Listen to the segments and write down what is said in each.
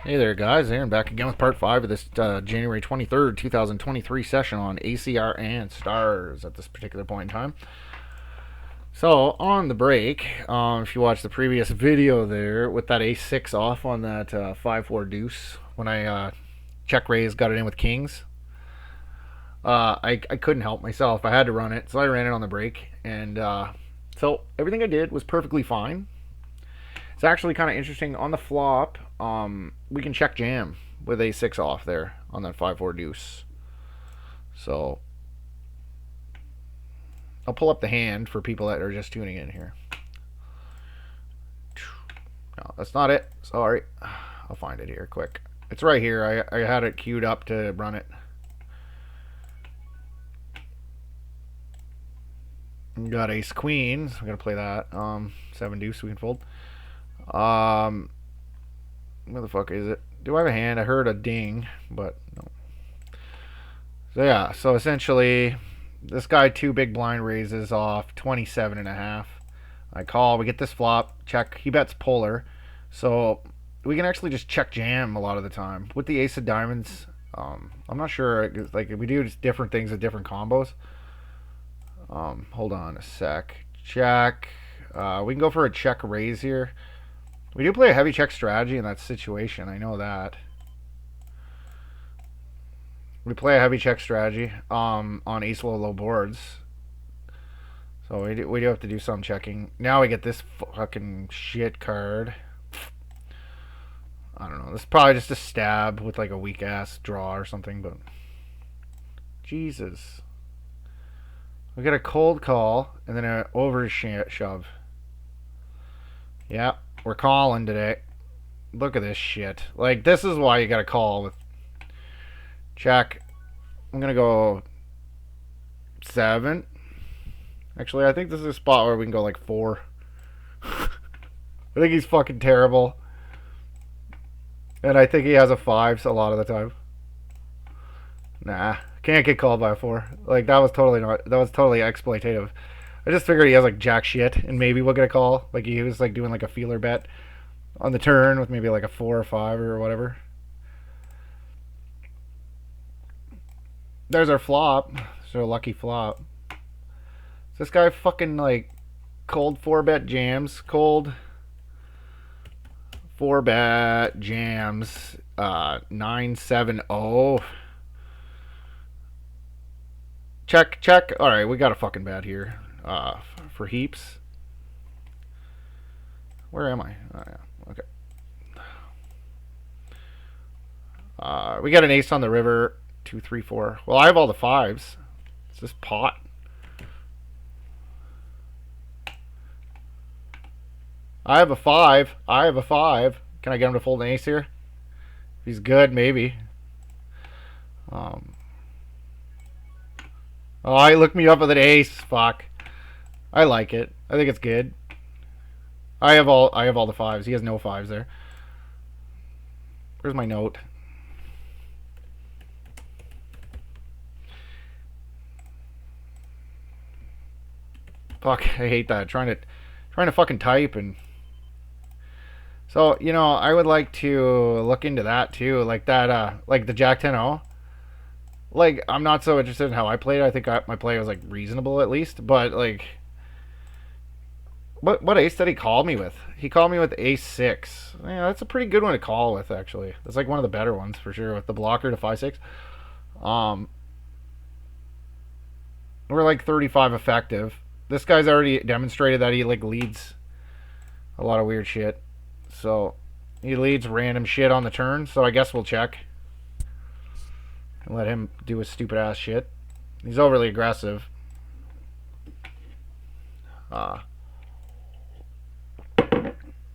Hey there, guys. Aaron back again with part 5 of this January 23rd, 2023 session on ACR and stars at this particular point in time. So, on the break, if you watch the previous video there with that ace-6 off on that 5-4 deuce, when I check raise, got it in with kings, I couldn't help myself. I had to run it, so I ran it on the break. And so, everything I did was perfectly fine. It's actually kind of interesting. On the flop, we can check jam with a6 off there on that 5-4 deuce. So I'll pull up the hand for people that are just tuning in here. No, that's not it. Sorry. I'll find it here quick. It's right here. I had it queued up to run it. Got ace queen. So I'm going to play that. 7 deuce we can fold. Where the fuck is it? Do I have a hand? I heard a ding, but no. So yeah, so essentially, this guy 2 big blind raises off 27.5. I call. We get this flop. Check. He bets polar, so we can actually just check jam a lot of the time with the ace of diamonds. I'm not sure. Like we do different things with different combos. Hold on a sec. Check. We can go for a check raise here. We do play a heavy check strategy in that situation. I know that. We play a heavy check strategy on ace low boards. So we do have to do some checking. Now we get this fucking shit card. I don't know. This is probably just a stab with like a weak ass draw or something, but Jesus. We get a cold call and then an over shove. Yeah, we're calling today. Look at this shit. Like, this is why you gotta call with check. I'm gonna go 7. Actually, I think this is a spot where we can go like 4. I think he's fucking terrible. And I think he has a 5 a lot of the time. Nah, can't get called by a 4. Like, that was totally exploitative. I just figured he has like jack shit and maybe we'll get a call. Like, he was like doing like a feeler bet on the turn with maybe like a 4 or 5 or whatever. There's our flop. There's our lucky flop. This guy fucking like cold 4-bet jams. Cold 4-bet jams. 9-7-0. Check, check. Alright, we got a fucking bet here. For heaps. Where am I? Oh, yeah. Okay. We got an ace on the river. 2, 3, 4. Well, I have all the 5s. It's this pot. I have a 5. I have a 5. Can I get him to fold an ace here? If he's good, maybe. Oh, he looked me up with an ace. Fuck. I like it. I think it's good. I have all the 5s. He has no 5s there. Where's my note? Fuck, I hate that. Trying to fucking type and so, you know, I would like to look into that too, like that like the Jack 10-0. Like, I'm not so interested in how I played. I think my play was like reasonable at least, but like what ace did he call me with? He called me with ace 6. Yeah, that's a pretty good one to call with actually. That's like one of the better ones for sure with the blocker to 5-6. We're like 35 effective. This guy's already demonstrated that he like leads a lot of weird shit. So he leads random shit on the turn. So I guess we'll check and let him do his stupid ass shit. He's overly aggressive.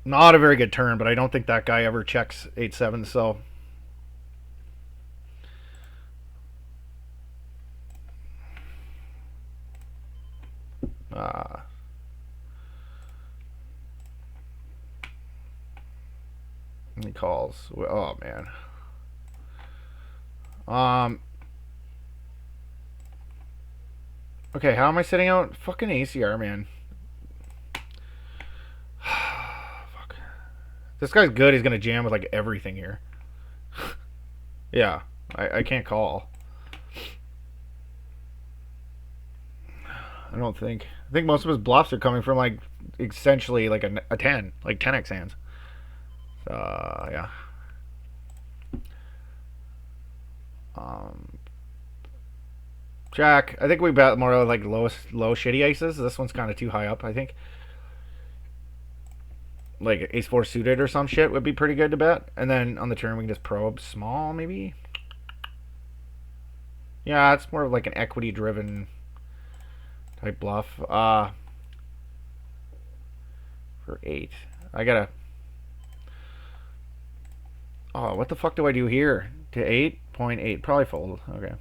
Not a very good turn, but I don't think that guy ever checks 8-7. So he calls. Oh man. Okay, how am I sitting out? Fucking ACR, man. Fuck. This guy's good. He's gonna jam with like everything here. Yeah, I can't call. I don't think. I think most of his bluffs are coming from like essentially like a 10, like 10x hands. Yeah. Um, Jack. I think we bet more like low shitty aces. This one's kind of too high up. I think. Like ace four suited or some shit would be pretty good to bet. And then on the turn we can just probe small maybe. Yeah, it's more of like an equity driven type bluff. For 8. I gotta. Oh, what the fuck do I do here? To 8.8. Probably fold. Okay.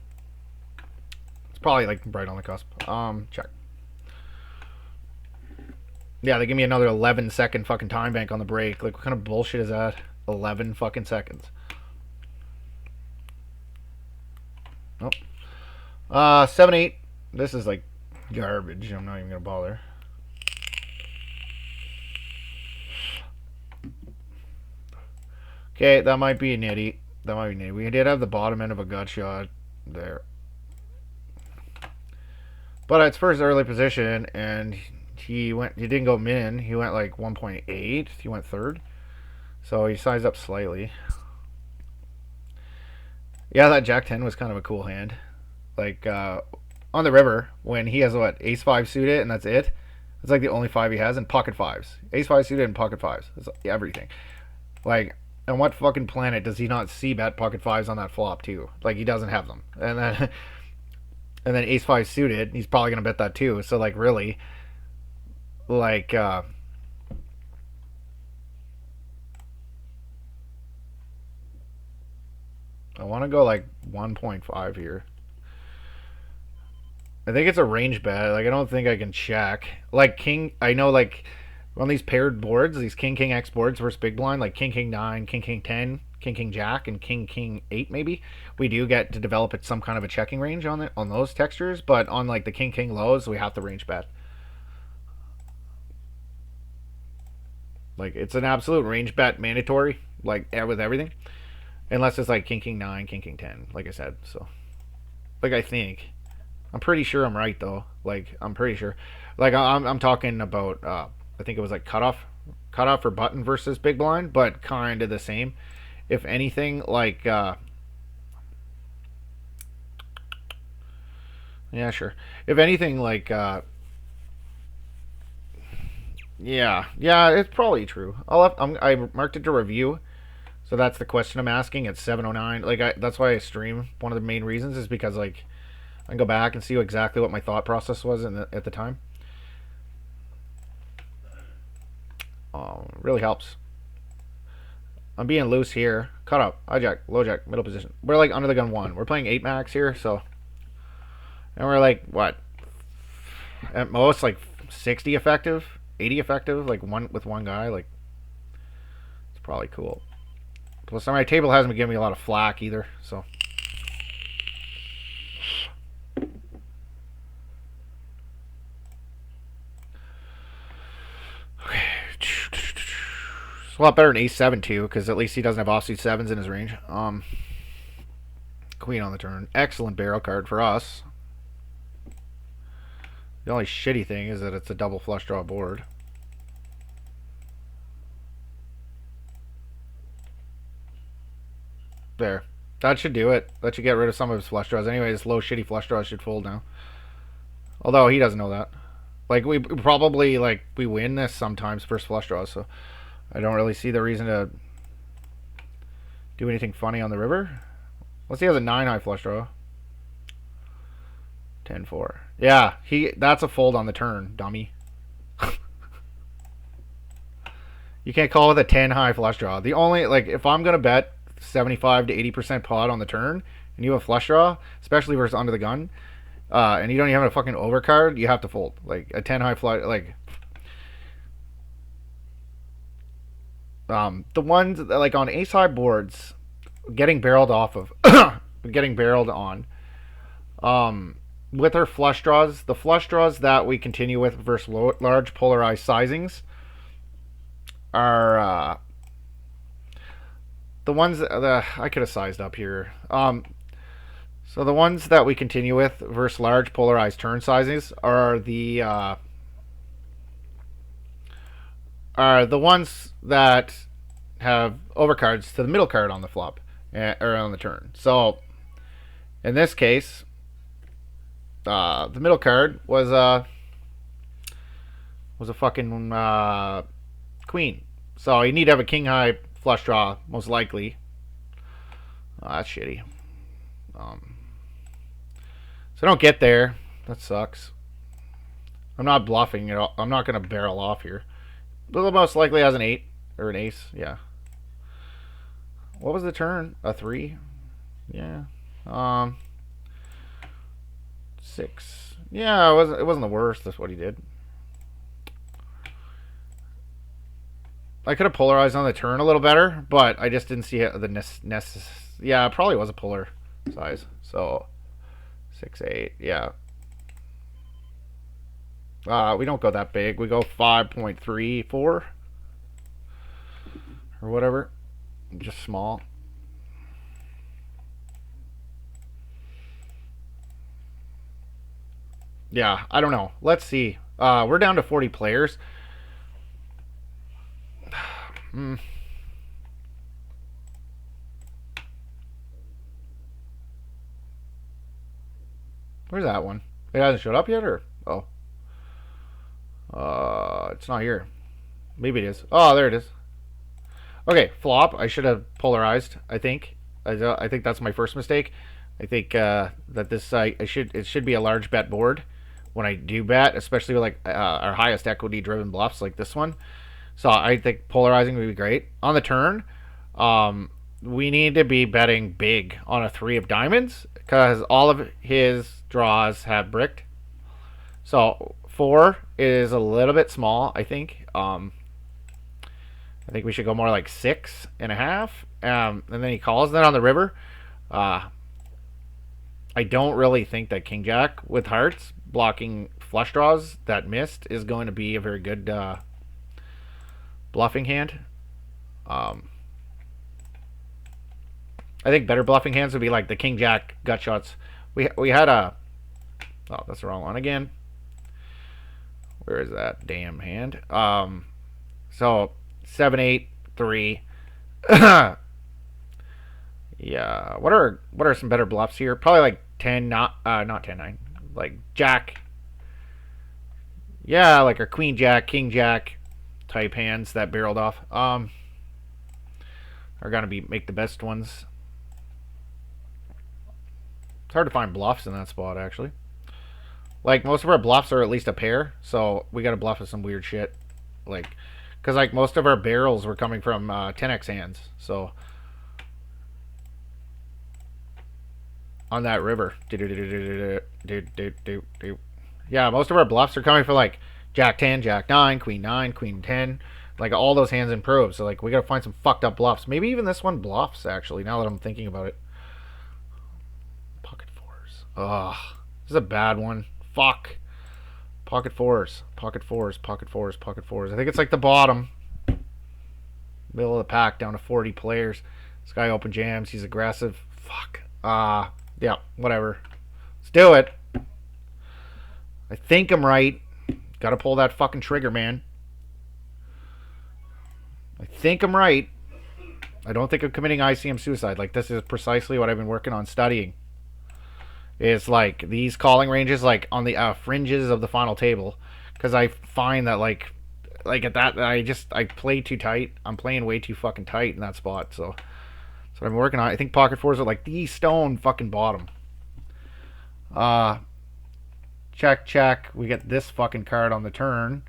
It's probably like right on the cusp. Check. Yeah, they give me another 11-second fucking time bank on the break. Like, what kind of bullshit is that? 11 fucking seconds. Nope. 7-8. This is like garbage. I'm not even gonna bother. Okay, that might be a nitty. That might be nitty. We did have the bottom end of a gut shot there. But it's for his early position, and he didn't go min. He went like 1.8. He went third. So he sized up slightly. Yeah, that Jack 10 was kind of a cool hand. Like, on the river, when he has what, ace 5 suited, and that's it. It's like the only 5 he has, and pocket 5s. Ace 5 suited and pocket 5s. It's everything. Like, on what fucking planet does he not see bet pocket 5s on that flop, too? Like, he doesn't have them. And then and then ace 5 suited, he's probably going to bet that, too. So, like, really, like, I want to go, like, 1.5 here. I think it's a range bet. Like, I don't think I can check. Like, king, I know, like, on these paired boards, these king X boards versus big blind, like king 9, king 10, king jack, and king 8 maybe, we do get to develop it some kind of a checking range on it on those textures. But on like the king lows, we have to range bet. Like, it's an absolute range bet mandatory, like with everything, unless it's like king 9, king 10, like I said. So, like, I think I'm pretty sure I'm right though. Like, I'm pretty sure. Like, I'm talking about. I think it was like cutoff for button versus big blind, but kind of the same. If anything, like, yeah, sure. If anything, like, yeah, it's probably true. I marked it to review, so that's the question I'm asking. It's 7:09. Like, that's why I stream. One of the main reasons is because, like, I can go back and see exactly what my thought process was at the time. Really helps. I'm being loose here. Cut up. Hijack. Low jack. Middle position. We're like under the gun 1. We're playing 8 max here, so. And we're like, what? At most, like 60 effective? 80 effective? Like, with one guy? Like, it's probably cool. Plus, my table hasn't been giving me a lot of flack either, so. It's a lot better than ace 7 too, because at least he doesn't have offsuit 7s in his range. Queen on the turn. Excellent barrel card for us. The only shitty thing is that it's a double flush draw board. There. That should do it. That should get rid of some of his flush draws. Anyway, his low shitty flush draws should fold now. Although he doesn't know that. Like, we probably, like, we win this sometimes first flush draws, so I don't really see the reason to do anything funny on the river. Let's see, he has a 9 high flush draw. 10-4. Yeah, that's a fold on the turn, dummy. You can't call with a 10 high flush draw. The only, like, if I'm going to bet 75 to 80% pot on the turn, and you have a flush draw, especially versus under the gun, and you don't even have a fucking overcard, you have to fold. Like, a 10 high flush, like, the ones, like, on ace high boards, getting barreled off of, getting barreled on, with her flush draws, the flush draws that we continue with versus large polarized sizings are the ones I could have sized up here. So the ones that we continue with versus large polarized turn sizes are the ones that have overcards to the middle card on the flop or on the turn. So in this case, the middle card was a fucking queen. So you need to have a king high flush draw most likely. Oh, that's shitty. So I don't get there. That sucks. I'm not bluffing at all. I'm not going to barrel off here. But most likely has an 8 or an ace. Yeah. What was the turn? A 3? Yeah. 6. Yeah, it wasn't the worst. That's what he did. I could have polarized on the turn a little better, but I just didn't see the yeah, it probably was a polar size. So 6, 8. Yeah. We don't go that big. We go 5.34 or whatever. Just small. Yeah, I don't know. Let's see. We're down to 40 players. Where's that one? It hasn't showed up yet, or oh, it's not here. Maybe it is. Oh, there it is. Okay, flop. I should have polarized. I think. I think that's my first mistake. I think that this it should be a large bet board when I do bet, especially with like our highest equity driven bluffs like this one. So I think polarizing would be great on the turn. We need to be betting big on a 3 of diamonds because all of his draws have bricked. So 4 is a little bit small, I think. I think we should go more like 6.5. And then he calls. Then on the river, I don't really think that King Jack with hearts blocking flush draws that missed is going to be a very good bluffing hand. I think better bluffing hands would be like the King Jack gut shots. We had a oh, that's the wrong one again. Where is that damn hand? So 7, 8, 3. Yeah. What are some better bluffs here? Probably like 10, not 10, 9. Like Jack. Yeah, like our Queen Jack, King Jack type hands that barreled off. Are gonna make the best ones. It's hard to find bluffs in that spot actually. Like most of our bluffs are at least a pair, so we gotta bluff with some weird shit. Like, cause like most of our barrels were coming from 10x hands, so on that river. Yeah, most of our bluffs are coming from like Jack 10, Jack 9, Queen 9, Queen 10. Like all those hands improve. So like we gotta find some fucked up bluffs. Maybe even this one bluffs actually, now that I'm thinking about it. Pocket 4s. Ugh. This is a bad one. Fuck. Pocket 4s. Pocket 4s. Pocket 4s. Pocket 4s. I think it's like the bottom. Middle of the pack down to 40 players. This guy open jams. He's aggressive. Fuck. Yeah, whatever. Let's do it. I think I'm right. Gotta pull that fucking trigger, man. I think I'm right. I don't think I'm committing ICM suicide. Like, this is precisely what I've been working on studying. It's like these calling ranges, like on the fringes of the final table, because I find that like at that I play too tight. I'm playing way too fucking tight in that spot. So that's what I'm working on. I think pocket 4s are like the stone fucking bottom. Check, check. We get this fucking card on the turn.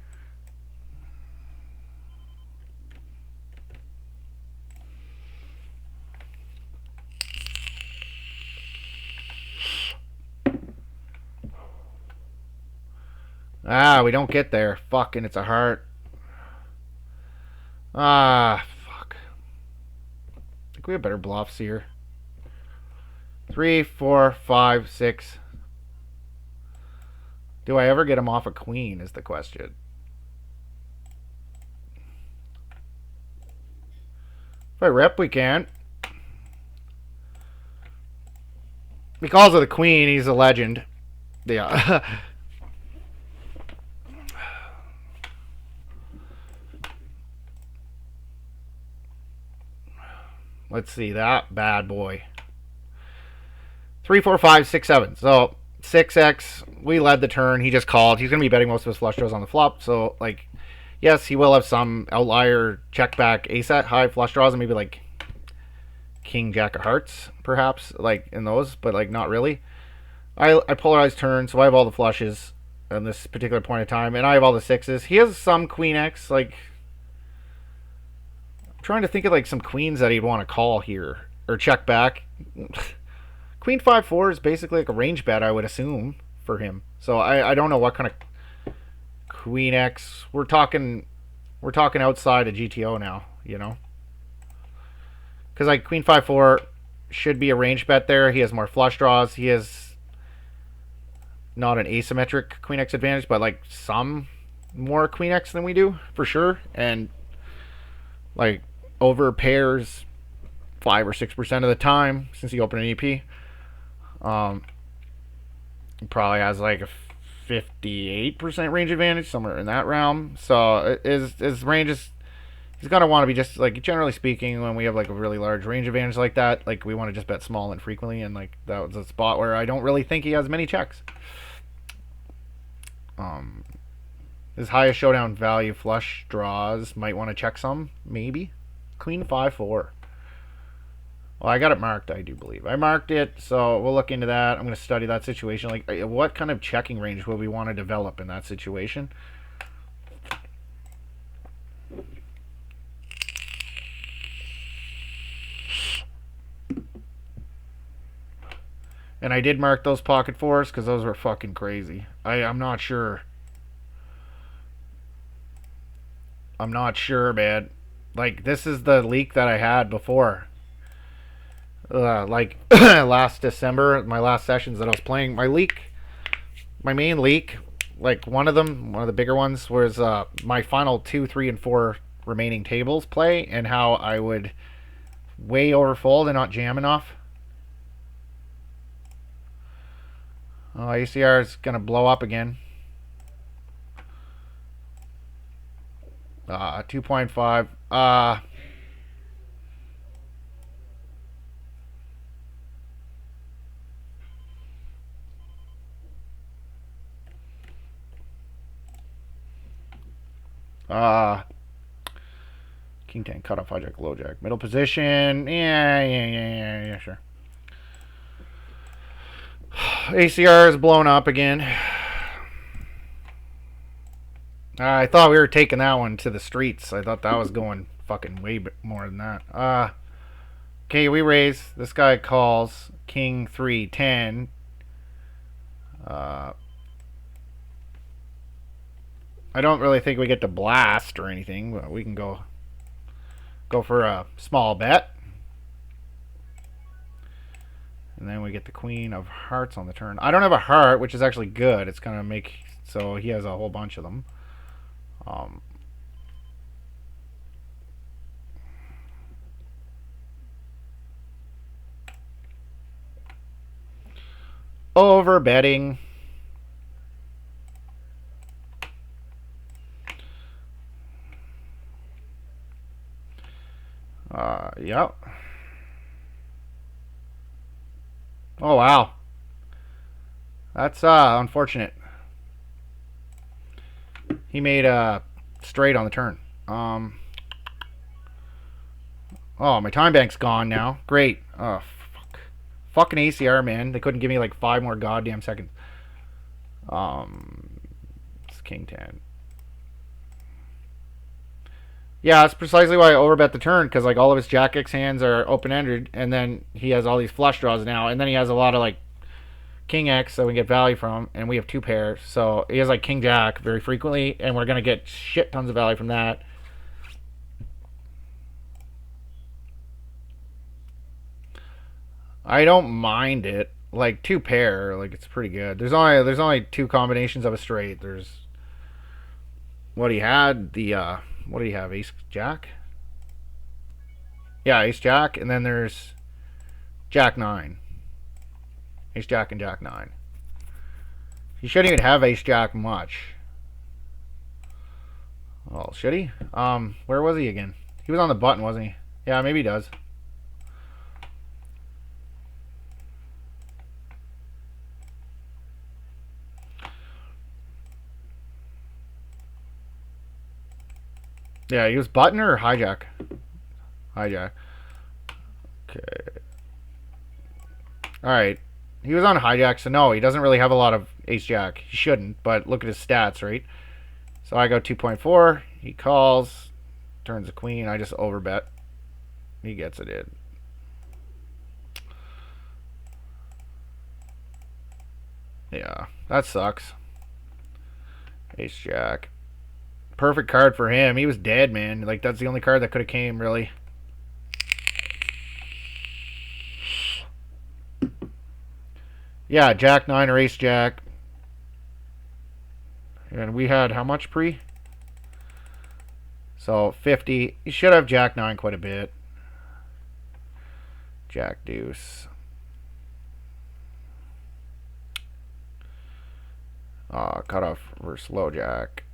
We don't get there. Fucking, it's a heart. Fuck. I think we have better bluffs here. 3, 4, 5, 6. Do I ever get him off a queen is the question. If I rep, we can. Because of the queen, he's a legend. Yeah. Let's see that bad boy. 3, 4, 5, 6, 7. So 6x. We led the turn. He just called. He's gonna be betting most of his flush draws on the flop. So like, yes, he will have some outlier check back ace set high flush draws and maybe like king jack of hearts perhaps like in those, but like not really. I polarized turn, so I have all the flushes on this particular point of time, and I have all the sixes. He has some queen x. Like, I'm trying to think of like some queens that he'd want to call here or check back. Queen 5-4 is basically like a range bet, I would assume, for him. So I don't know what kind of queen x. We're talking outside of GTO now, you know, because like queen 5-4 should be a range bet there. He has more flush draws. He has not an asymmetric queen x advantage, but like some more queen x than we do for sure, and like over pairs 5 or 6% of the time since he opened an EP. He probably has like a 58% range advantage, somewhere in that realm. So his range is, he's gonna want to be just like, generally speaking, when we have like a really large range advantage like that, like we want to just bet small and frequently, and like that was a spot where I don't really think he has many checks. His highest showdown value flush draws might want to check some, maybe. Queen 5-4. Well, I got it marked, I do believe. I marked it, so we'll look into that. I'm going to study that situation. Like, what kind of checking range will we want to develop in that situation? And I did mark those pocket fours because those were fucking crazy. I'm not sure. I'm not sure, man. Like, this is the leak that I had before. Like, last December, my last sessions that I was playing, my main leak, like one of the bigger ones was my final 2, 3, and 4 remaining tables play, and how I would way overfold and not jam enough. Oh, ACR is going to blow up again. 2.5. King 10, cutoff, hijack, low jack, middle position. Yeah, sure. ACR is blown up again. I thought we were taking that one to the streets. I thought that was going fucking way more than that. Okay, we raise. This guy calls. King 3, 10. I don't really think we get to blast or anything, but we can go for a small bet. And then we get the queen of hearts on the turn. I don't have a heart, which is actually good. It's going to make so he has a whole bunch of them. Over betting. Yep. Oh wow. That's unfortunate. He made a straight on the turn. Oh, my time bank's gone now. Great. Oh, fuck. Fucking ACR, man. They couldn't give me like 5 more goddamn seconds. It's King 10. Yeah, that's precisely why I overbet the turn, because like all of his Jack X hands are open-ended, and then he has all these flush draws now, and then he has a lot of like King X that we get value from, and we have 2 pairs, so he has like King Jack very frequently, and we're gonna get shit tons of value from that. I don't mind it. Like 2 pair, like it's pretty good. There's only 2 combinations of a straight. There's what he had, the what do you have? Ace Jack? Yeah, Ace Jack, and then there's Jack 9. Ace Jack and Jack 9. He shouldn't even have Ace Jack much. Oh, should he? Where was he again? He was on the button, wasn't he? Yeah, maybe he does. Yeah, he was button or hijack? Hijack. Okay. Alright. He was on hijack, so no, he doesn't really have a lot of ace jack. He shouldn't, but look at his stats, right? So I go 2.4. He calls. Turns a queen. I just overbet. He gets it in. Yeah, that sucks. Ace jack. Perfect card for him. He was dead, man. Like, that's the only card that could have came, really. Yeah, Jack 9 or Ace Jack. And we had how much pre? So 50. You should have Jack 9 quite a bit. Jack Deuce. Cut off versus low Jack.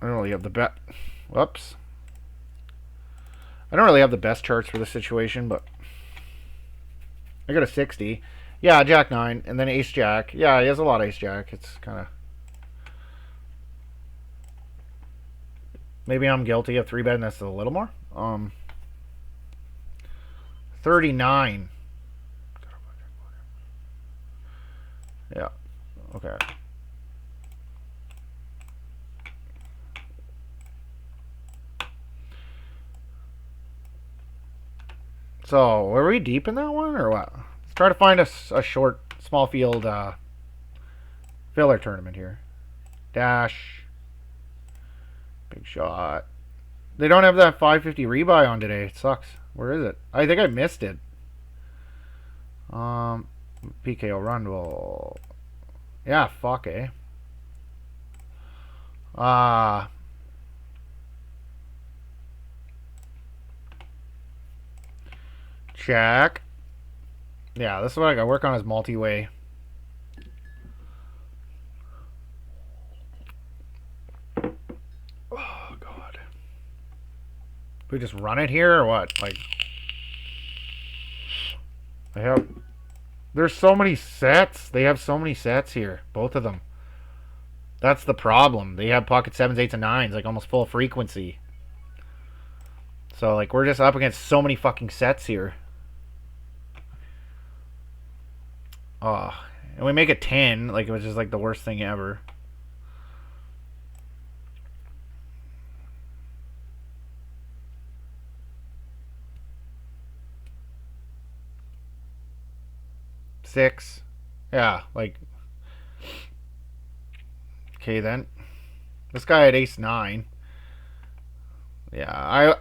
I don't really have the bet. Whoops. I don't really have the best charts for this situation, but I got a 60. Yeah, Jack 9, and then Ace Jack. Yeah, he has a lot of Ace Jack. It's kind of... Maybe I'm guilty of 3-betting this a little more. 39. Yeah. Okay. So, were we deep in that one, or what? Let's try to find a short, small field filler tournament here. Dash. Big shot. They don't have that 550 rebuy on today. It sucks. Where is it? I think I missed it. PKO Rundle. Yeah, fuck, eh? Check. Yeah, this is what I gotta work on is multi-way. Oh, God. We just run it here or what? Like, I have... There's so many sets. They have so many sets here. Both of them. That's the problem. They have pocket 7s, 8s, and 9s. Like, almost full frequency. So, like, we're just up against so many fucking sets here. Oh, and we make a 10, like, which is like the worst thing ever. Six. Yeah, like... Okay, then. This guy had ace 9. Yeah,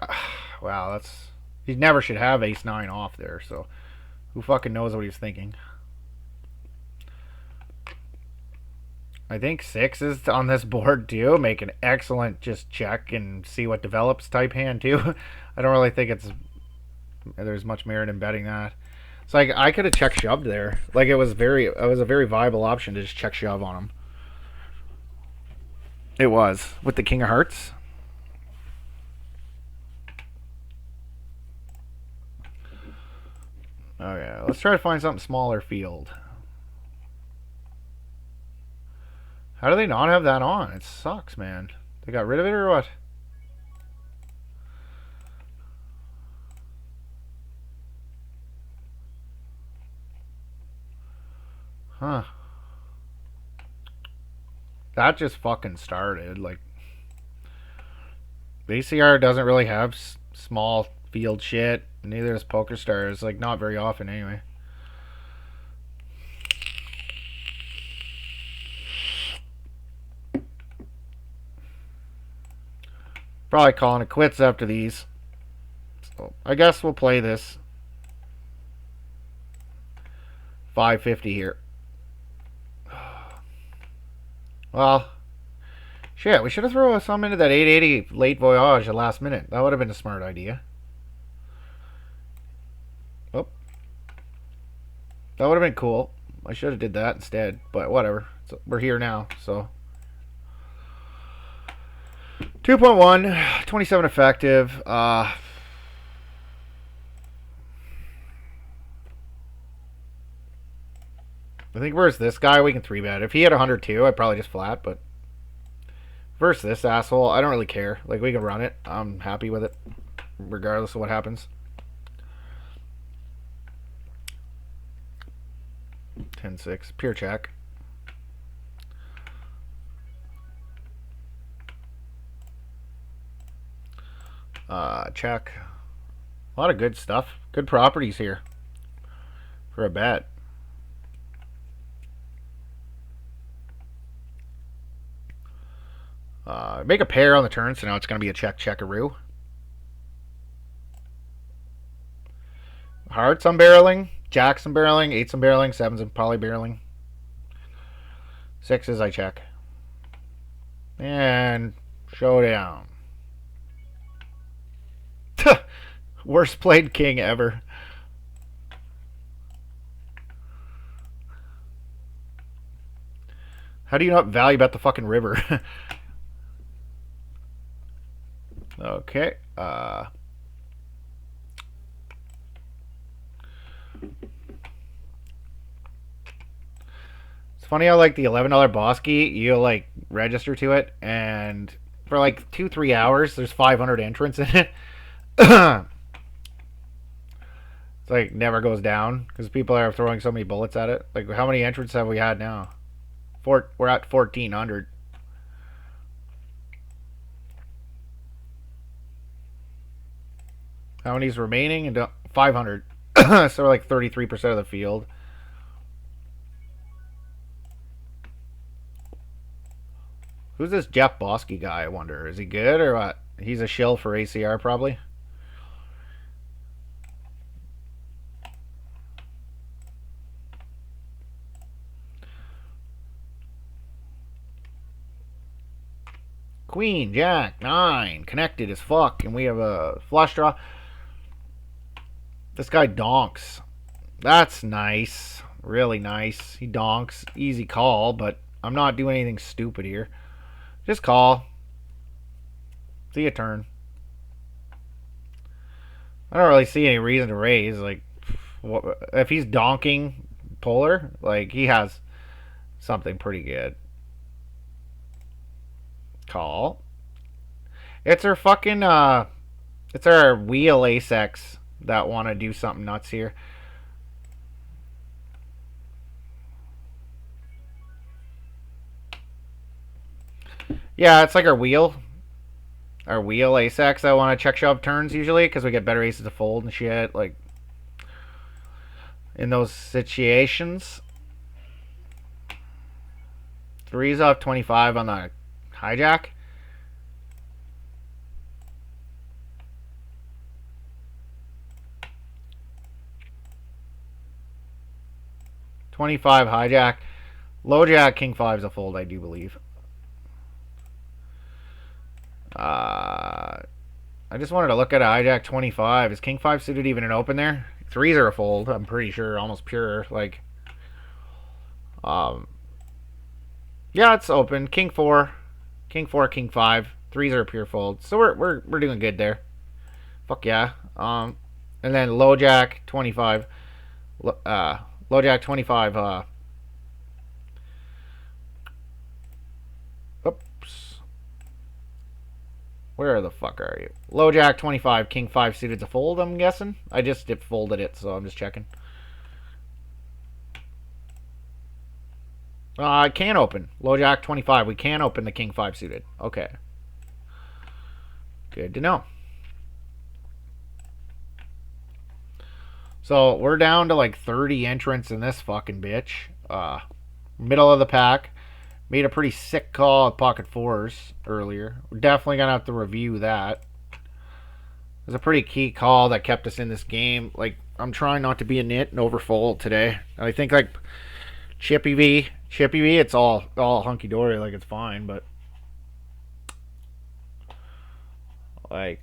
wow, that's... He never should have ace 9 off there, so... Who fucking knows what he was thinking? I think 6 is on this board, too. Make an excellent just check and see what develops type hand, too. I don't really think there's much merit in betting that. So I could have check shoved there. Like, it was a very viable option to just check shove on him. It was. With the King of Hearts. Okay, let's try to find something smaller field. How do they not have that on? It sucks, man. They got rid of it or what? Huh. That just fucking started. Like, ACR doesn't really have small field shit. Neither does PokerStars. Like, not very often anyway. Probably calling it quits after these. So I guess we'll play this 550 here. Well, shit, we should have thrown some into that 880 late voyage at last minute. That would have been a smart idea. That would have been cool. I should have did that instead, but whatever. So we're here now, so 2.1, 27 effective. I think versus this guy, we can 3-bet. If he had 102, I'd probably just flat, but versus this asshole, I don't really care. Like, we can run it. I'm happy with it, regardless of what happens. 10-6, pure check. Check. A lot of good stuff. Good properties here for a bet. Make a pair on the turn, so now it's going to be a check-checkaroo. Hearts I'm barreling. Jacks I'm barreling. Eights I'm barreling. Sevens I'm probably barreling. Sixes I check. And showdown. Worst played king ever. How do you not value bet the fucking river? Okay. It's funny how like the $11 Boski, you like register to it, and for like 2-3 hours, there's 500 entrants in it. It's like never goes down because people are throwing so many bullets at it. Like how many entrants have we had now? We're at 1,400. How many's remaining? And 500. So we're like 33% of the field. Who's this Jeff Boski guy, I wonder? Is he good or what? He's a shill for ACR probably. Queen, Jack, 9. Connected as fuck. And we have a flush draw. This guy donks. That's nice. Really nice. He donks. Easy call, but I'm not doing anything stupid here. Just call. See a turn. I don't really see any reason to raise. Like, if he's donking polar, like, he has something pretty good. Call. It's our fucking, it's our wheel ace-x that want to do something nuts here. Yeah, it's like our wheel. Our wheel ace-x that want to check shove turns usually because we get better aces to fold and shit. Like, in those situations. 3's off 25 on the hijack. $25 hijack. Low jack, king 5's a fold, I do believe. I just wanted to look at a hijack 25. Is king 5 suited even an open there? 3's are a fold, I'm pretty sure, almost pure. Like, yeah, it's open. King 4, king 4, king 5. 3's are a pure fold. So we're doing good there. Fuck yeah. And then low jack 25. Low jack 25. Oops. Where the fuck are you? Low jack 25, king 5 suited to fold, I'm guessing. I just folded it, so I'm just checking. I can open. Low jack 25. We can open the king 5 suited. Okay. Good to know. So we're down to like 30 entrants in this fucking bitch. Middle of the pack. Made a pretty sick call at pocket 4s earlier. We're definitely going to have to review that. It was a pretty key call that kept us in this game. Like, I'm trying not to be a nit and overfold today. And I think, like, Chippy V, it's all hunky-dory. Like, it's fine, but... Like...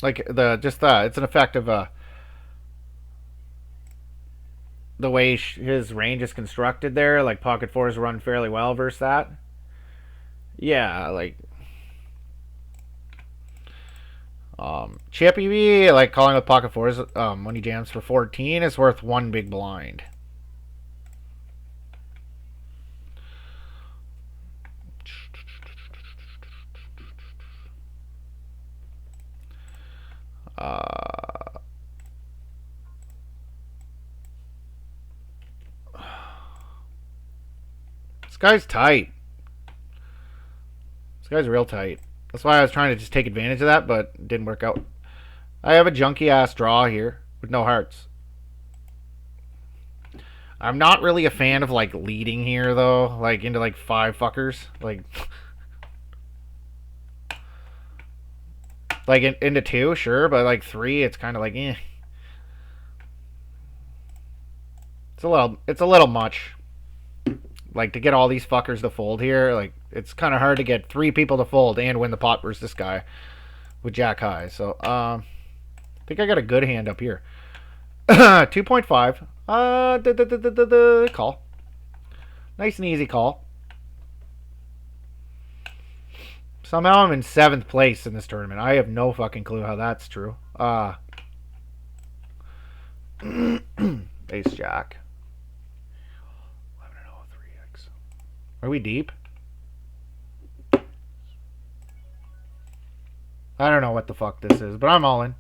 Like it's an effect of the way his range is constructed there. Like pocket fours run fairly well versus that. Yeah, like Chippy V, like calling with pocket fours when he jams for 14 is worth one big blind. This guy's tight. This guy's real tight. That's why I was trying to just take advantage of that, but it didn't work out. I have a junky ass draw here with no hearts. I'm not really a fan of like leading here though, like into like 5 fuckers, like into 2, sure, but like 3, it's kind of like eh. It's a little much. Like to get all these fuckers to fold here, like it's kind of hard to get 3 people to fold and win the pot versus this guy with jack high. So I think I got a good hand up here. 2.5. Call. Nice and easy call. Somehow I'm in 7th place in this tournament. I have no fucking clue how that's true. Ace jack. 3x. Are we deep? I don't know what the fuck this is, but I'm all in.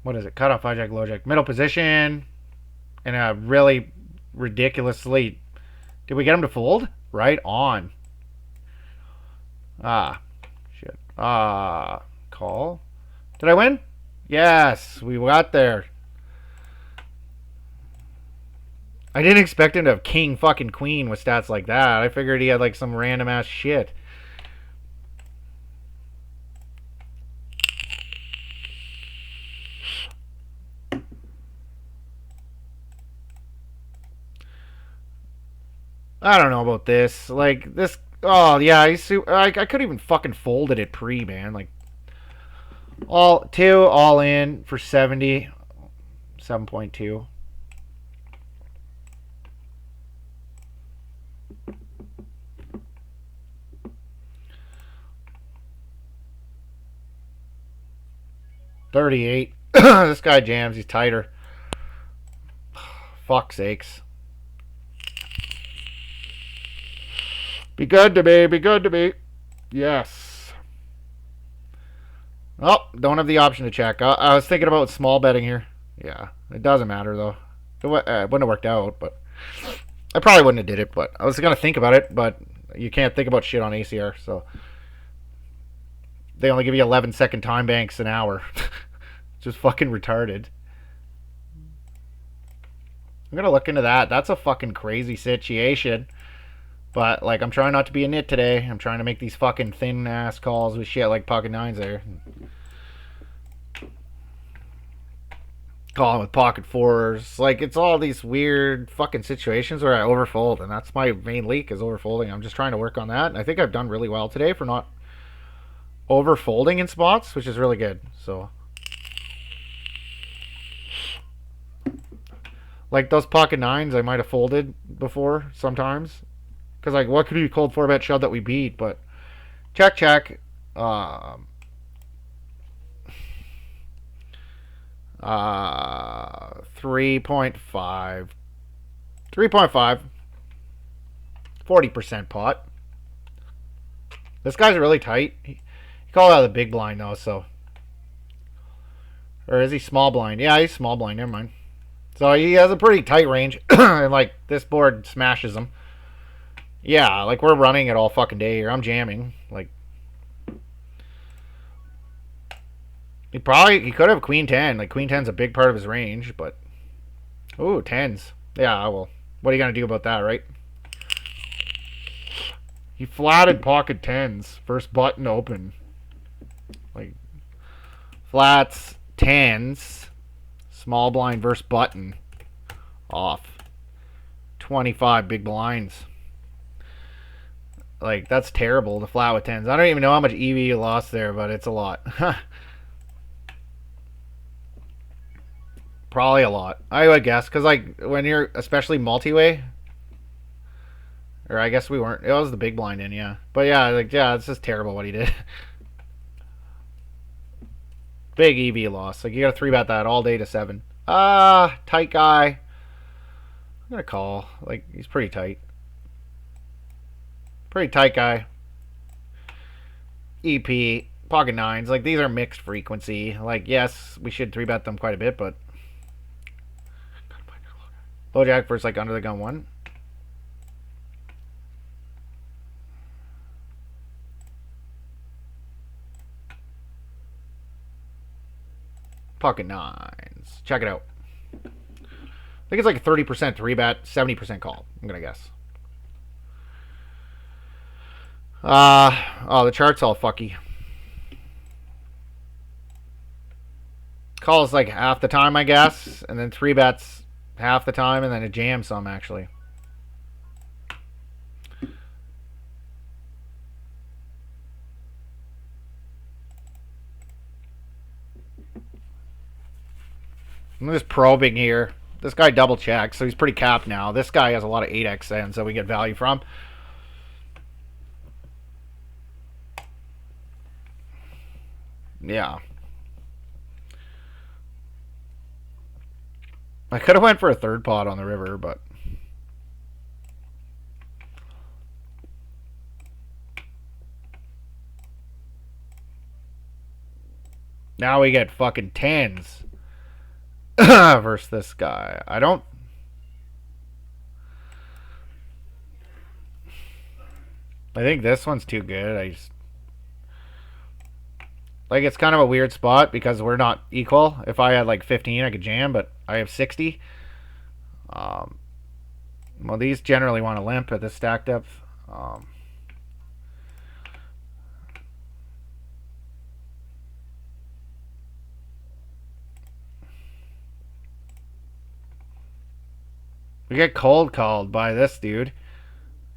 What is it? Cutoff, hijack, low jack. Middle position. And a really ridiculously... Did we get him to fold? Right on. Shit. Call. Did I win? Yes, we got there. I didn't expect him to have king fucking queen with stats like that. I figured he had like some random ass shit. I don't know about this. Like this. Oh yeah, I could even fucking folded it pre, man. Like all in for 70, 7.2. $38. This guy jams. He's tighter. Fuck's sakes. Be good to me. Be good to me. Yes. Oh, don't have the option to check. I was thinking about small betting here. Yeah, it doesn't matter though. It wouldn't have worked out, but I probably wouldn't have did it. But I was gonna think about it, but you can't think about shit on ACR, so they only give you 11-second time banks an hour. Just fucking retarded. I'm gonna look into that. That's a fucking crazy situation. But, like, I'm trying not to be a nit today. I'm trying to make these fucking thin-ass calls with shit like pocket nines there. Calling with pocket fours. Like, it's all these weird fucking situations where I overfold. And that's my main leak is overfolding. I'm just trying to work on that. And I think I've done really well today for not overfolding in spots, which is really good. So, like, those pocket nines I might have folded before sometimes. Because, like, what could be cold 4-bet shove that we beat? But check. 3.5. 3.5. 40% pot. This guy's really tight. He called out the big blind, though, so. Or is he small blind? Yeah, he's small blind. Never mind. So he has a pretty tight range. And, like, this board smashes him. Yeah, like we're running it all fucking day here. I'm jamming. Like he could have queen 10. Like queen 10's a big part of his range, but ooh, 10s. Yeah, well, what are you gonna do about that, right? He flatted pocket 10s. First button open. Like flats 10s. Small blind versus button. Off. 25 big blinds. Like, that's terrible to flat with tens. I don't even know how much EV you lost there, but it's a lot. Probably a lot, I would guess, because like when you're especially multi-way, or I guess we weren't. It was the big blind in, yeah. But yeah, like yeah, it's just terrible what he did. Big EV loss. Like you got to 3-bet that all day to 7. Tight guy. I'm gonna call. Like he's pretty tight. Pretty tight guy. EP pocket nines. Like these are mixed frequency. Like yes, we should 3-bet them quite a bit, but low jack versus like under the gun 1. Pocket nines. Check it out. I think it's like 30% 3-bet, 70% call. I'm gonna guess. Oh, the chart's all fucky. Calls like half the time, I guess, and then 3-bets half the time, and then a jam some actually. I'm just probing here. This guy double checks, so he's pretty capped now. This guy has a lot of 8x in, so we get value from. Yeah. I could have went for a third pot on the river, but now we get fucking tens versus this guy. I think this one's too good. Like it's kind of a weird spot because we're not equal. If I had like 15, I could jam, but I have 60. Well, these generally want to limp at this stack depth. We get cold called by this dude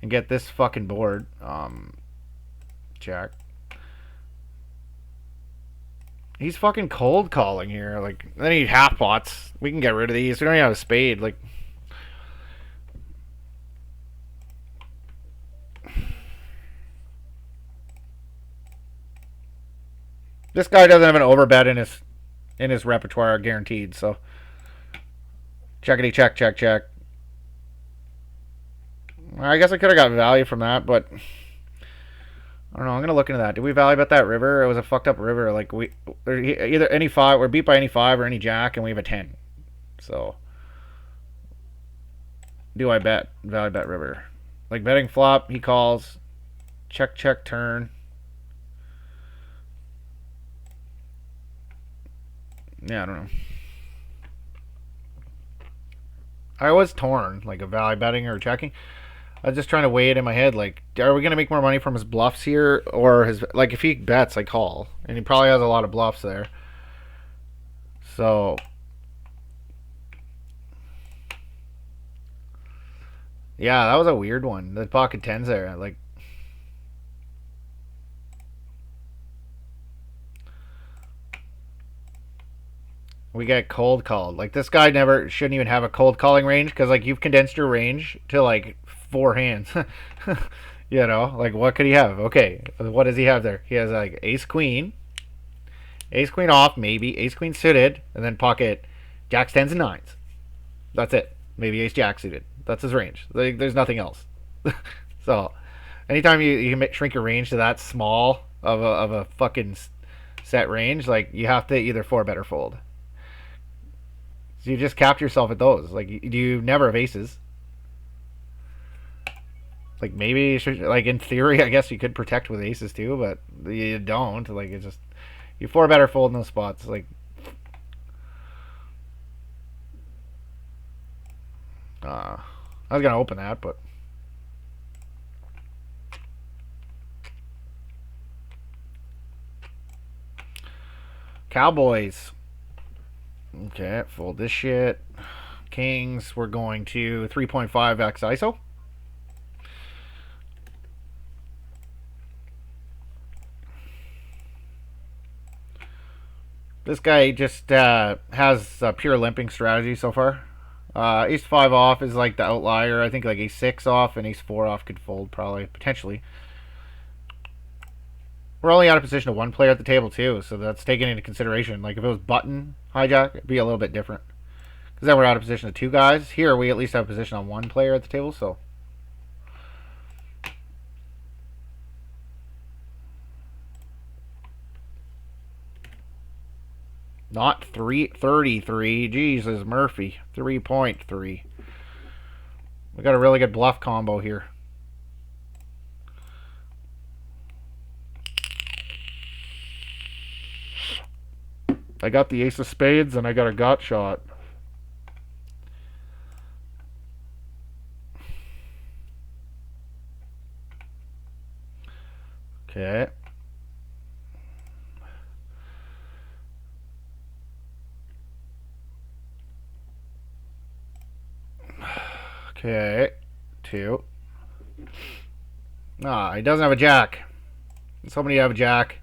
and get this fucking board. Check. He's fucking cold calling here. Like, then he half pots. We can get rid of these. We don't even have a spade. Like, this guy doesn't have an overbet in his repertoire, guaranteed. So, checkity check, check, check. I guess I could have got value from that, but I don't know. I'm gonna look into that. Did we value bet that river? It was a fucked up river. Like we either any 5, we're beat by any 5 or any jack, and we have a 10. So do I bet value bet river? Like betting flop, he calls. Check check turn. Yeah, I don't know. I was torn, like a value betting or checking. I was just trying to weigh it in my head. Like, are we gonna make more money from his bluffs here, or his like if he bets, I call, and he probably has a lot of bluffs there. So, yeah, that was a weird one. The pocket tens there, like, we get cold called. Like this guy never shouldn't even have a cold calling range because like you've condensed your range to like 4 hands. You know, like what could he have? Okay, what does he have there? He has like ace queen off, maybe ace queen suited, and then pocket jacks, tens, and nines. That's it. Maybe ace jack suited. That's his range. Like, there's nothing else. So, anytime you can shrink your range to that small of a fucking set range, like you have to either 4-bet or fold. So you just cap yourself at those. Like you never have aces. Like maybe you should, like in theory, I guess you could protect with aces too, but you don't. Like it's just you 4-bet or fold in those spots. Like I was gonna open that, but Cowboys. Okay, fold this shit. Kings, we're going to 3.5x ISO. This guy just has a pure limping strategy so far. Ace 5 off is like the outlier. I think like ace 6 off and ace 4 off could fold probably, potentially. We're only out of position of one player at the table too, so that's taken into consideration. Like if it was button hijack, it'd be a little bit different. Because then we're out of position of two guys. Here we at least have a position on one player at the table, so. Not 333. Jesus, Murphy. 3.3. We got a really good bluff combo here. I got the ace of spades and I got a gut shot. Okay. Okay. 2. Ah, he doesn't have a jack. Somebody have a jack.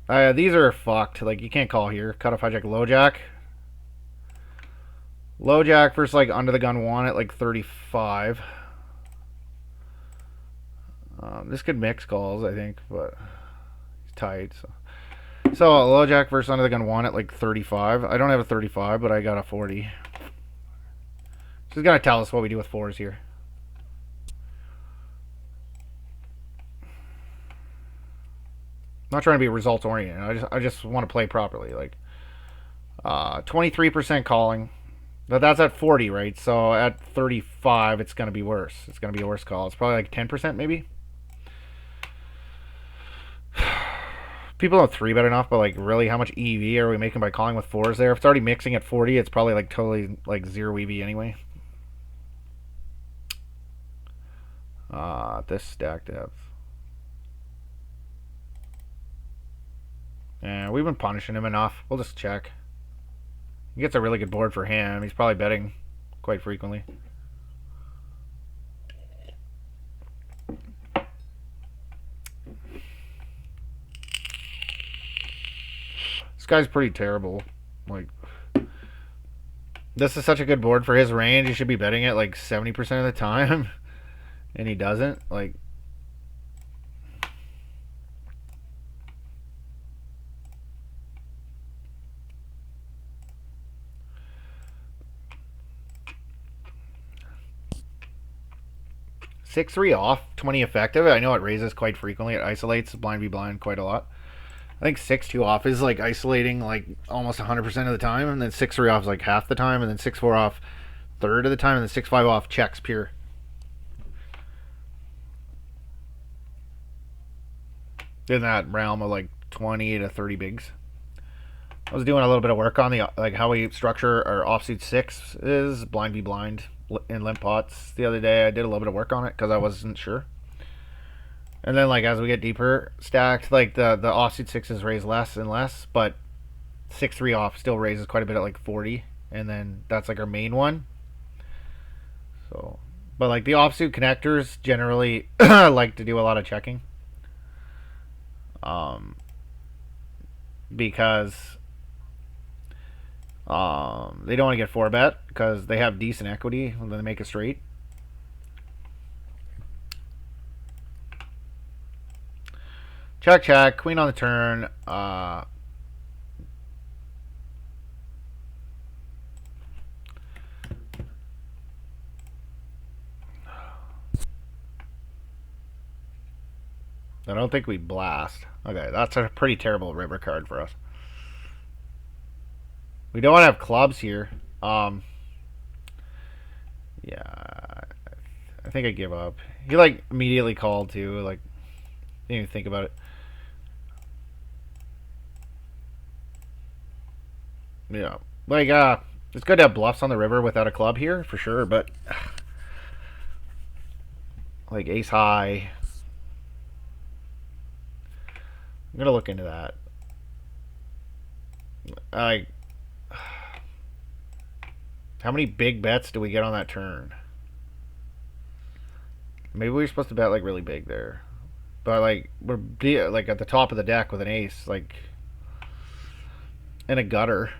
These are fucked. Like, you can't call here. Cut off hijack, low jack. Low jack versus, like, under the gun 1 at, like, 35. This could mix calls, I think, but he's tight. So low jack versus under the gun 1 at, like, 35. I don't have a 35, but I got a 40. She's going to tell us what we do with 4s here. I'm not trying to be results oriented. I just want to play properly. Like 23% calling. But that's at 40, right? So at 35, it's going to be worse. It's going to be a worse call. It's probably like 10% maybe. People don't 3-bet enough, but like really how much EV are we making by calling with 4s there? If it's already mixing at 40, it's probably like totally like 0 EV anyway. This stack depth. Yeah, we've been punishing him enough. We'll just check. He gets a really good board for him. He's probably betting quite frequently. This guy's pretty terrible. Like, this is such a good board for his range. He should be betting it like 70% of the time. And he doesn't. Like, six three off, 20 effective. I know it raises quite frequently. It isolates blind v blind quite a lot. I think 6-2 off is like isolating like almost 100% of the time, and then 6-3 off is like half the time, and then 6-4 off third of the time, and then 6-5 off checks pure. In that realm of like 20 to 30 bigs. I was doing a little bit of work on the like how we structure our offsuit 6s, blind v blind in limp pots the other day. I did a little bit of work on it because I wasn't sure. And then like as we get deeper stacked, like the offsuit 6s raise less and less, but 6-3 off still raises quite a bit at like 40, and then that's like our main one. So, but like the offsuit connectors generally like to do a lot of checking. Because they don't want to get 4-bet because they have decent equity when they make a straight. Check, check. Queen on the turn. I don't think we blast. Okay, that's a pretty terrible river card for us. We don't want to have clubs here. Yeah, I think I give up. He like immediately called too. Like, didn't even think about it. Yeah, like it's good to have bluffs on the river without a club here for sure, but like ace high. I'm gonna look into that. Like, how many big bets do we get on that turn? Maybe we're supposed to bet like really big there, but like we're like at the top of the deck with an ace. Like, in a gutter.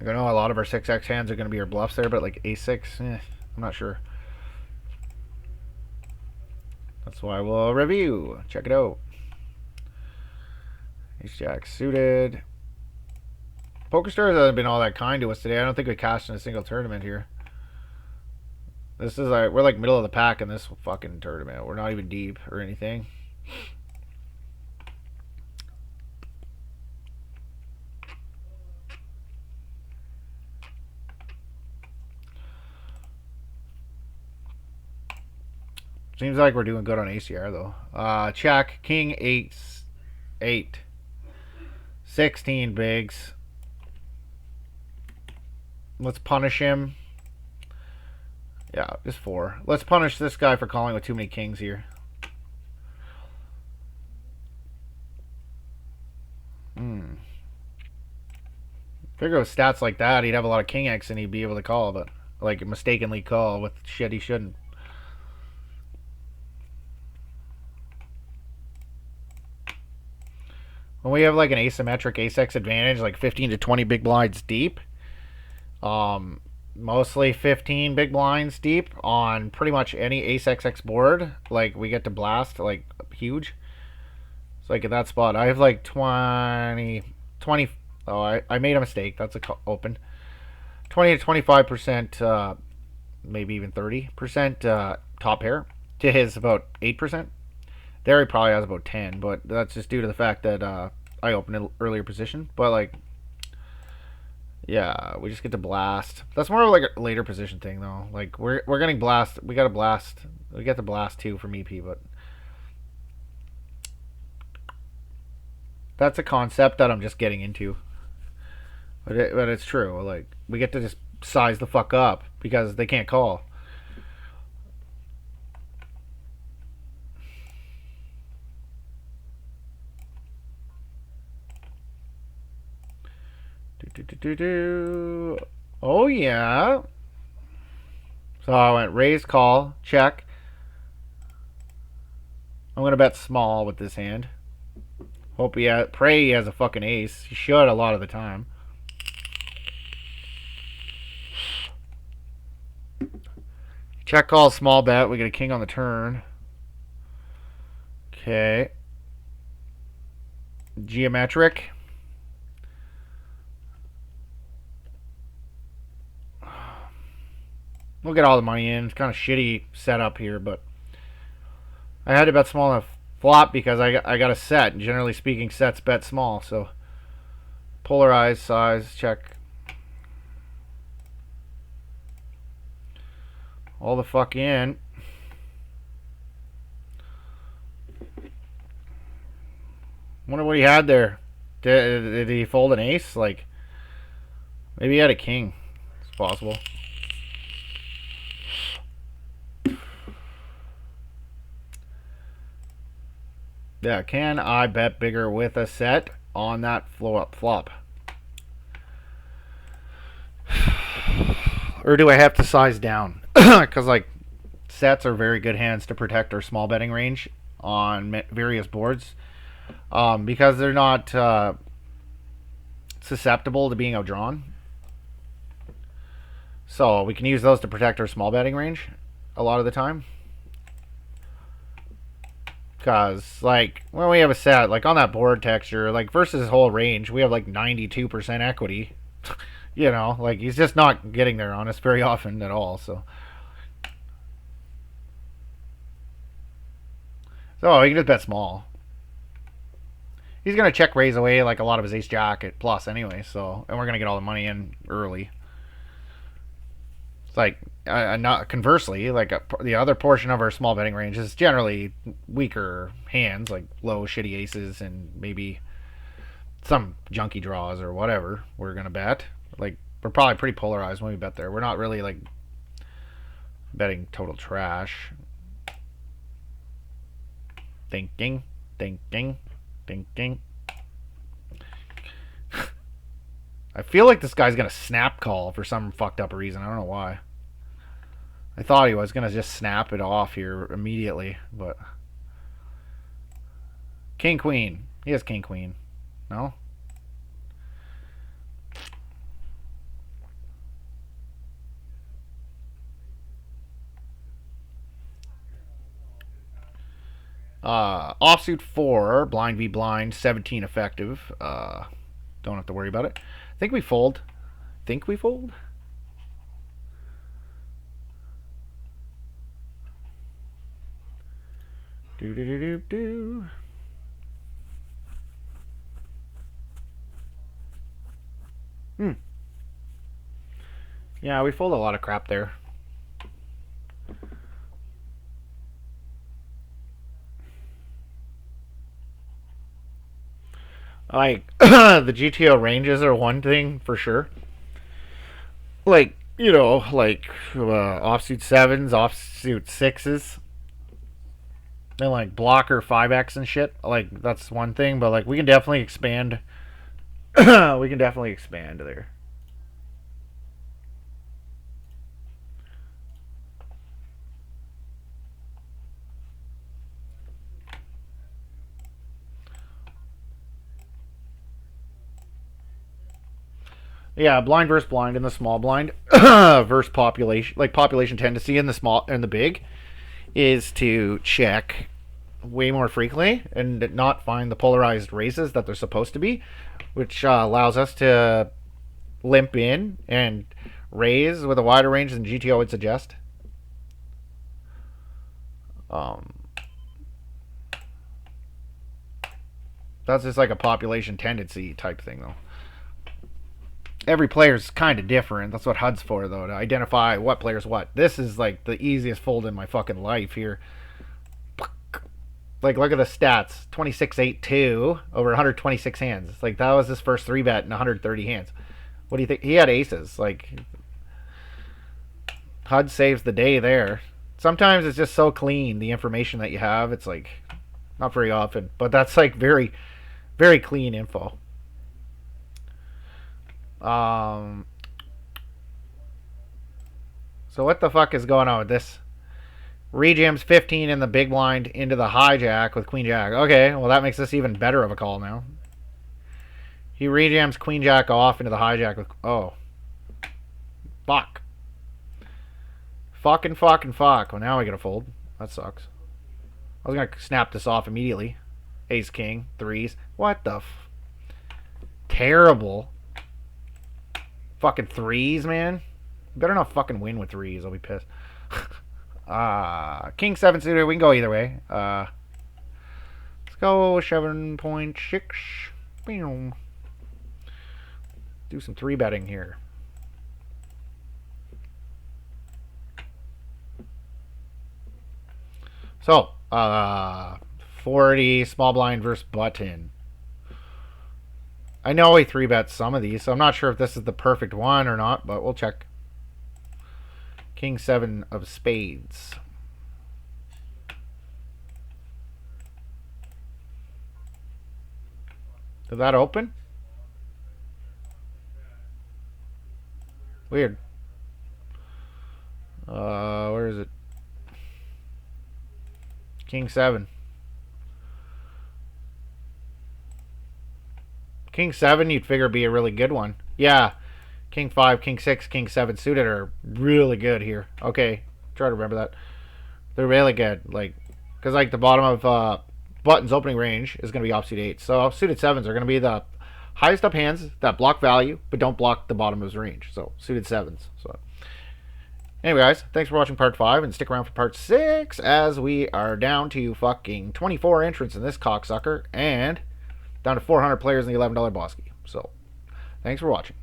Like, I know a lot of our 6x hands are going to be our bluffs there, but like a6, I'm not sure. That's why we'll review. Check it out. Ace-jack suited. PokerStars hasn't been all that kind to us today. I don't think we cashed in a single tournament here. This is like, we're like middle of the pack in this fucking tournament. We're not even deep or anything. Seems like we're doing good on ACR though. Check. King 8. 16 bigs. Let's punish him. Yeah, just 4. Let's punish this guy for calling with too many kings here. Figure with stats like that, he'd have a lot of king X and he'd be able to call, but like mistakenly call with shit he shouldn't. When we have like an asymmetric ace-x advantage, like 15 to 20 big blinds deep, mostly 15 big blinds deep on pretty much any ace-xx board, like we get to blast like huge. So like at that spot, I have like 20. Oh, I made a mistake. That's a open. 20 to 25%, maybe even 30% top pair to his about 8%. There he probably has about 10, but that's just due to the fact that I opened an earlier position. But like, yeah, we just get to blast. That's more of like a later position thing though. Like we're getting blast. We got to blast. We get to blast too from EP, but that's a concept that I'm just getting into. But it's true. Like we get to just size the fuck up because they can't call. Oh yeah. So I went raise, call, check. I'm gonna bet small with this hand. Hope pray he has a fucking ace. He should a lot of the time. Check call, small bet. We get a king on the turn. Okay. Geometric. We'll get all the money in. It's kind of shitty setup here, but I had to bet small enough flop because I got a set. And generally speaking, sets bet small. So polarized size check. All the fuck in. Wonder what he had there. Did he fold an ace? Like maybe he had a king. It's possible. Yeah, can I bet bigger with a set on that flop? Or do I have to size down? Because like sets are very good hands to protect our small betting range on various boards, because they're not susceptible to being outdrawn. So we can use those to protect our small betting range a lot of the time. Because, like, when we have a set, like, on that board texture, like, versus his whole range, we have, like, 92% equity. You know, like, he's just not getting there on us very often at all, so. So, he can just bet small. He's going to check raise away, like, a lot of his ace-jack at plus anyway, so. And we're going to get all the money in early. It's like, not conversely, like the other portion of our small betting range is generally weaker hands, like low shitty aces and maybe some junky draws or whatever we're gonna bet. Like we're probably pretty polarized when we bet there. We're not really like betting total trash. Thinking. I feel like this guy's gonna snap call for some fucked up reason. I don't know why. I thought he was going to just snap it off here immediately, but... King, Queen. He has King, Queen. No? Offsuit 4, blind v blind, 17 effective. Don't have to worry about it. I think we fold. Think we fold? Do do do do do. Yeah, we fold a lot of crap there. Like, the GTO ranges are one thing for sure. Like, you know, like offsuit 7s, offsuit 6s, and like blocker 5x and shit. Like, that's one thing, but like, we can definitely expand. We can definitely expand there. Yeah, blind versus blind in the small blind versus population, like population tendency in the small and the big, is to check way more frequently and not find the polarized raises that they're supposed to be, which allows us to limp in and raise with a wider range than GTO would suggest. That's just like a population tendency type thing, though. Every player's kind of different. That's what HUD's for, though, to identify what player's what. This is like the easiest fold in my fucking life here. Like, look at the stats. 26-8-2 over 126 hands. It's like, that was his first 3-bet in 130 hands. What do you think? He had aces. Like, HUD saves the day there. Sometimes it's just so clean, the information that you have. It's like, not very often. But that's like very, very clean info. So what the fuck is going on with this? Rejams 15 in the big blind into the hijack with queen jack. Okay, well that makes this even better of a call now. He rejams queen jack off into the hijack with... Oh. Fuck. Fucking fuck. Well, now we gotta fold. That sucks. I was gonna snap this off immediately. Ace king. Threes. What the terrible. Fucking threes, man. Better not fucking win with threes. I'll be pissed. King 7 suited. We can go either way. Let's go 7.6. Do some 3-betting here. So, 40 small blind versus button. I know he 3-bets some of these, so I'm not sure if this is the perfect one or not, but we'll check. King 7 of spades. Did that open? Weird. Where is it? King 7. King 7 you'd figure be a really good one. Yeah. King 5, King 6, King 7 suited are really good here. Okay. Try to remember that. They're really good. Like, because like the bottom of button's opening range is going to be offsuit 8. So suited 7s are going to be the highest up hands that block value but don't block the bottom of his range. So suited 7s. So anyway, guys, thanks for watching part 5 and stick around for part 6 as we are down to fucking 24 entrants in this cocksucker and down to 400 players in the $11 Boski. So, thanks for watching.